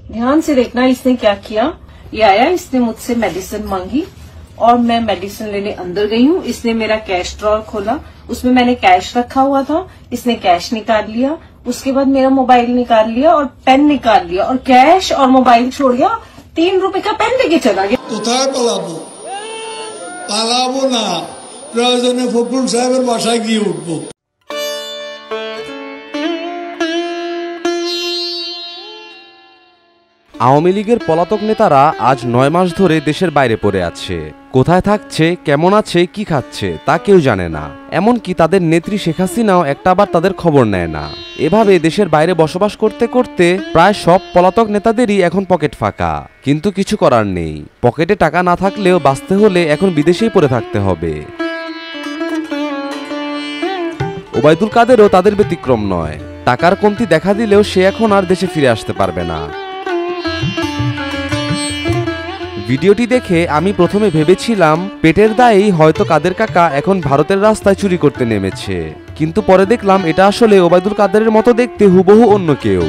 ध्यान से देखना इसने क्या किया। ये आया, इसने मुझसे मेडिसिन मांगी और मैं मेडिसिन लेने अंदर गई हूँ। इसने मेरा कैश ड्रॉअर खोला, उसमें मैंने कैश रखा हुआ था। इसने कैश निकाल लिया, उसके बाद मेरा मोबाइल निकाल लिया और पेन निकाल लिया और कैश और मोबाइल छोड़ गया। 3 रुपए का पेन लेके चला गया। কোথায় পালাবো? পালাবো না, প্রয়োজনে ফখরুল সাহেবের বাসায় গিয়ে উঠবো। আওয়ামী লীগের পলাতক নেতারা আজ 9 মাস ধরে দেশের বাইরে পড়ে আছে। কোথায় থাকছে, কেমন আছে, কি খাচ্ছে তা কেউ জানে না। এমনকি তাদের নেত্রী শেখ হাসিনাও একটাবার তাদের খবর নেয় না। এভাবে দেশের বাইরে বসবাস করতে করতে প্রায় সব পলাতক নেতাদেরই এখন পকেট ফাঁকা। কিন্তু কিছু করার নেই, পকেটে টাকা না থাকলেও বাঁচতে হলে এখন বিদেশেই পড়ে থাকতে হবে। ওবায়দুল কাদেরও তাদের ব্যতিক্রম নয়। টাকার কমতি দেখা দিলেও সে এখন আর দেশে ফিরে আসতে পারবে না। ভিডিওটি দেখে আমি প্রথমে ভেবেছিলাম পেটের দায়েই হয়তো কাদের কাকা এখন ভারতের রাস্তায় চুরি করতে নেমেছে, কিন্তু পরে দেখলাম এটা আসলে ওবায়দুল কাদেরের মতো দেখতে হুবহু অন্য কেউ।